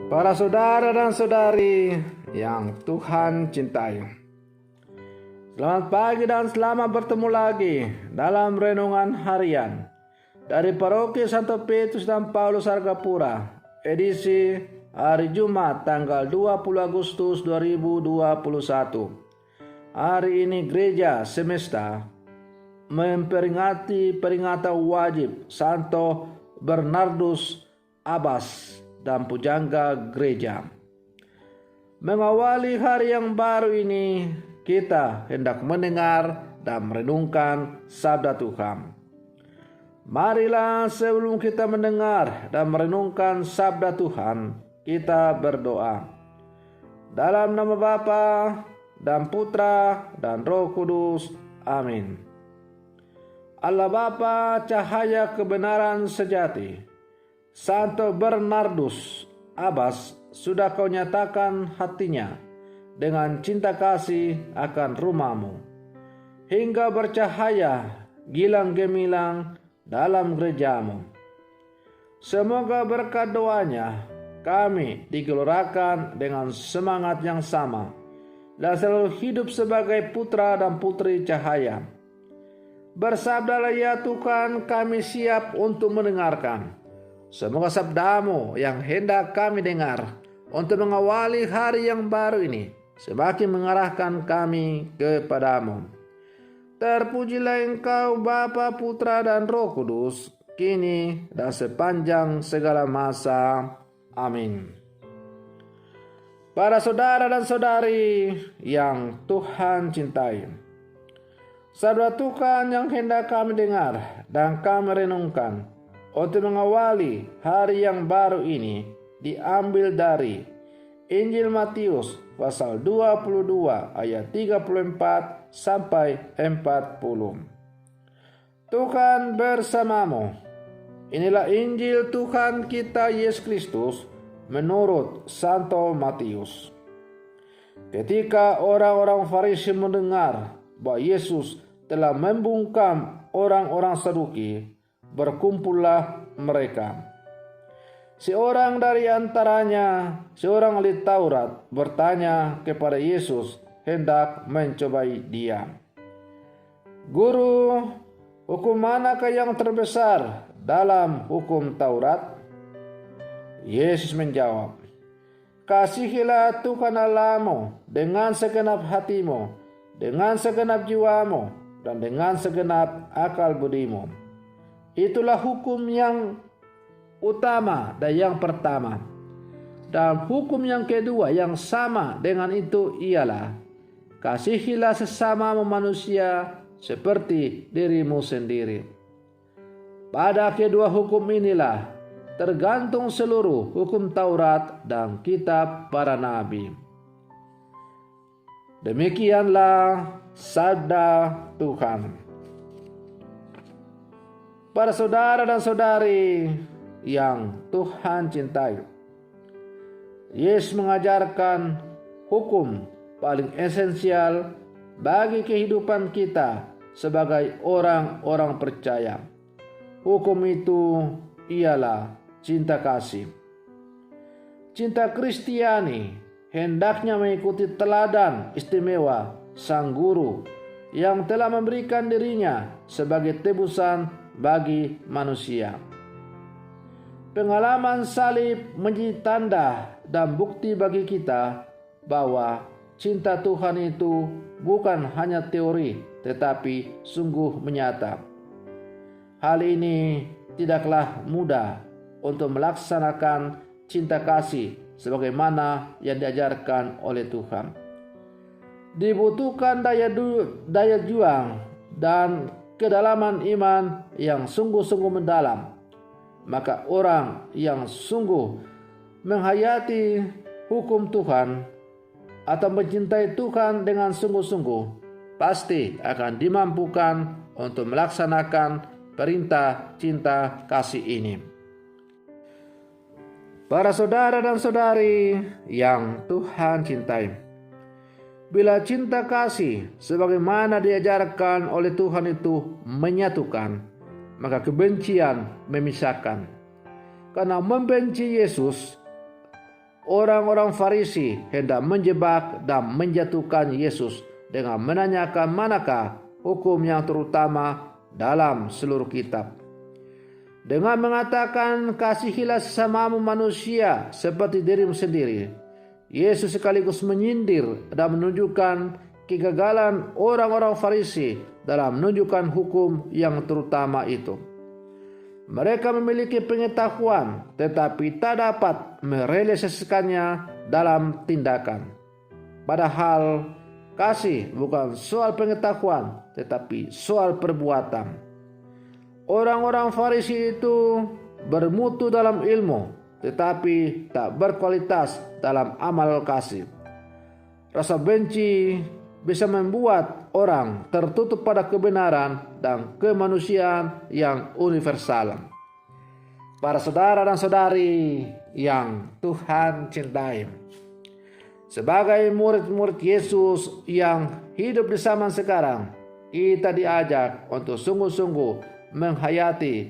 Para saudara dan saudari yang Tuhan cintai, selamat pagi dan selamat bertemu lagi dalam renungan harian dari Paroki Santo Petrus dan Paulus Argapura, edisi hari Jumat tanggal 20 Agustus 2021. Hari ini Gereja Semesta memperingati peringatan wajib Santo Bernardus Abbas dan pujangga gereja. Mengawali hari yang baru ini, kita hendak mendengar dan merenungkan sabda Tuhan. Marilah sebelum kita mendengar dan merenungkan sabda Tuhan, kita berdoa. Dalam nama Bapa dan Putra dan Roh Kudus. Amin. Allah Bapa, cahaya kebenaran sejati, Santo Bernardus Abbas sudah kau nyatakan hatinya dengan cinta kasih akan rumahmu, hingga bercahaya gilang gemilang dalam gerejamu. Semoga berkat doanya kami digelorakan dengan semangat yang sama dan selalu hidup sebagai putra dan putri cahaya. Bersabdalah ya Tuhan, kami siap untuk mendengarkan. Semoga sabdamu yang hendak kami dengar untuk mengawali hari yang baru ini semakin mengarahkan kami kepadamu. Terpujilah Engkau Bapa, Putra dan Roh Kudus, kini dan sepanjang segala masa. Amin. Para saudara dan saudari yang Tuhan cintai, sabda Tuhan yang hendak kami dengar dan kami renungkan untuk mengawali hari yang baru ini diambil dari Injil Matius pasal 22 ayat 34 sampai 40. Tuhan bersamamu. Inilah Injil Tuhan kita Yesus Kristus menurut Santo Matius. Ketika orang-orang Farisi mendengar bahwa Yesus telah membungkam orang-orang Saduki, berkumpullah mereka. Seorang dari antaranya, seorang ahli Taurat, bertanya kepada Yesus hendak mencobai dia. Guru, hukum manakah yang terbesar dalam hukum Taurat? Yesus menjawab, kasihilah Tuhan Allahmu dengan segenap hatimu, dengan segenap jiwamu, dan dengan segenap akal budimu. Itulah hukum yang utama dan yang pertama. Dan hukum yang kedua yang sama dengan itu ialah, kasihilah sesamamu manusia seperti dirimu sendiri. Pada kedua hukum inilah tergantung seluruh hukum Taurat dan kitab para nabi. Demikianlah sabda Tuhan. Para saudara dan saudari yang Tuhan cintai, Yesus mengajarkan hukum paling esensial bagi kehidupan kita sebagai orang-orang percaya. Hukum itu ialah cinta kasih. Cinta Kristiani hendaknya mengikuti teladan istimewa Sang Guru yang telah memberikan dirinya sebagai tebusan bagi manusia. Pengalaman salib menjadi tanda dan bukti bagi kita bahwa cinta Tuhan itu bukan hanya teori tetapi sungguh menyata. Hal ini tidaklah mudah untuk melaksanakan cinta kasih sebagaimana yang diajarkan oleh Tuhan. Dibutuhkan daya juang dan kedalaman iman yang sungguh-sungguh mendalam. Maka orang yang sungguh menghayati hukum Tuhan atau mencintai Tuhan dengan sungguh-sungguh pasti akan dimampukan untuk melaksanakan perintah cinta kasih ini. Para saudara dan saudari yang Tuhan cintai, bila cinta kasih sebagaimana diajarkan oleh Tuhan itu menyatukan, maka kebencian memisahkan. Karena membenci Yesus orang-orang Farisi hendak menjebak dan menjatuhkan Yesus dengan menanyakan manakah hukum yang terutama dalam seluruh kitab. Dengan mengatakan kasihilah sesamamu manusia seperti dirimu sendiri, Yesus sekaligus menyindir dan menunjukkan kegagalan orang-orang Farisi dalam menunjukkan hukum yang terutama itu. Mereka memiliki pengetahuan tetapi tak dapat merealisasikannya dalam tindakan. Padahal kasih bukan soal pengetahuan tetapi soal perbuatan. Orang-orang Farisi itu bermutu dalam ilmu tetapi tak berkualitas dalam amal kasih. Rasa benci bisa membuat orang tertutup pada kebenaran dan kemanusiaan yang universal. Para saudara dan saudari yang Tuhan cintai, sebagai murid-murid Yesus yang hidup di zaman sekarang, kita diajak untuk sungguh-sungguh menghayati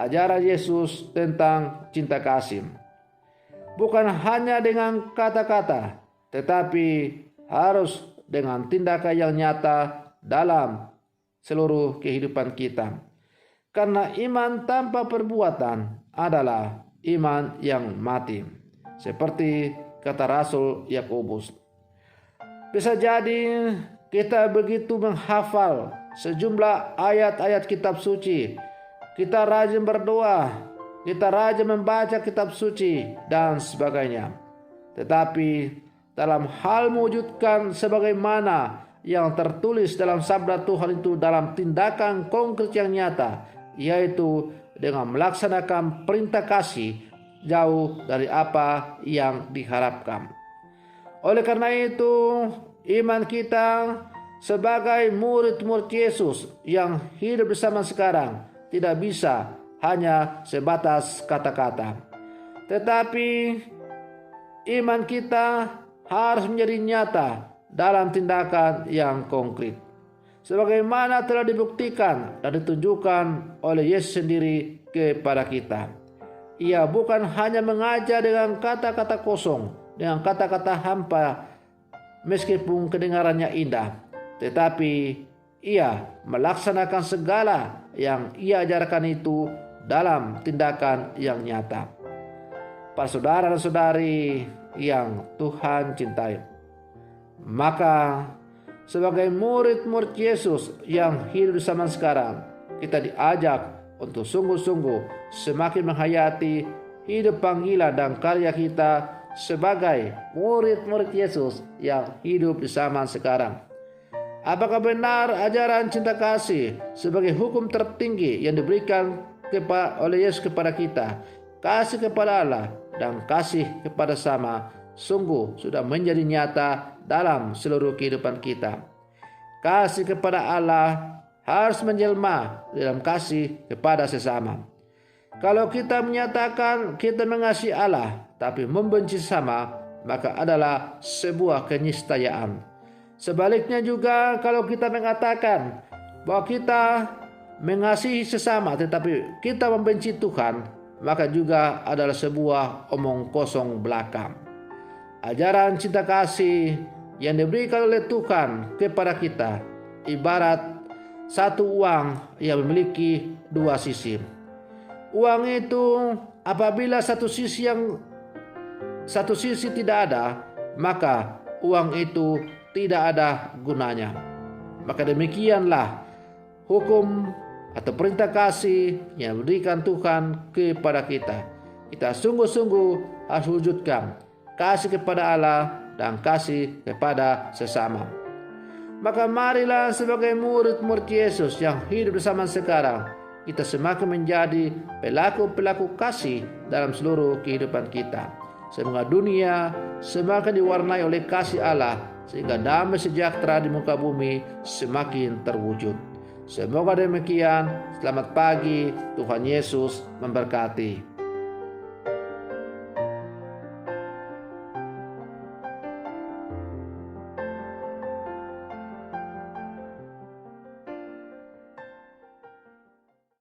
ajaran Yesus tentang cinta kasih. Bukan hanya dengan kata-kata, tetapi harus dengan tindakan yang nyata dalam seluruh kehidupan kita. Karena iman tanpa perbuatan adalah iman yang mati. Seperti kata Rasul Yakobus. Bisa jadi kita begitu menghafal sejumlah ayat-ayat kitab suci. Kita rajin berdoa, kita rajin membaca kitab suci dan sebagainya. Tetapi dalam hal mewujudkan sebagaimana yang tertulis dalam sabda Tuhan itu dalam tindakan konkret yang nyata, yaitu dengan melaksanakan perintah kasih jauh dari apa yang diharapkan. Oleh karena itu, iman kita sebagai murid-murid Yesus yang hidup bersama sekarang tidak bisa hanya sebatas kata-kata. Tetapi iman kita harus menjadi nyata dalam tindakan yang konkret. Sebagaimana telah dibuktikan dan ditunjukkan oleh Yesus sendiri kepada kita. Ia bukan hanya mengajar dengan kata-kata kosong, dengan kata-kata hampa, meskipun kedengarannya indah. Tetapi ia melaksanakan segala yang ia ajarkan itu dalam tindakan yang nyata. Para saudara dan saudari yang Tuhan cintai, maka sebagai murid-murid Yesus yang hidup di zaman sekarang, kita diajak untuk sungguh-sungguh semakin menghayati hidup panggilan dan karya kita sebagai murid-murid Yesus yang hidup di zaman sekarang. Apakah benar ajaran cinta kasih sebagai hukum tertinggi yang diberikan oleh Yesus kepada kita, kasih kepada Allah dan kasih kepada sama, sungguh sudah menjadi nyata dalam seluruh kehidupan kita. Kasih kepada Allah harus menjelma dalam kasih kepada sesama. Kalau kita menyatakan kita mengasihi Allah tapi membenci sesama, maka adalah sebuah keniscayaan. Sebaliknya juga kalau kita mengatakan bahwa kita mengasihi sesama tetapi kita membenci Tuhan, maka juga adalah sebuah omong kosong belaka. Ajaran cinta kasih yang diberikan oleh Tuhan kepada kita ibarat satu uang yang memiliki dua sisi. Uang itu apabila satu sisi tidak ada, maka uang itu tidak ada gunanya. Maka demikianlah hukum atau perintah kasih yang diberikan Tuhan kepada kita. Kita sungguh-sungguh harus wujudkan kasih kepada Allah dan kasih kepada sesama. Maka marilah sebagai murid-murid Yesus yang hidup bersama sekarang, kita semakin menjadi pelaku-pelaku kasih dalam seluruh kehidupan kita. Semoga dunia semakin diwarnai oleh kasih Allah, sehingga damai sejahtera di muka bumi semakin terwujud. Semoga demikian. Selamat pagi, Tuhan Yesus memberkati.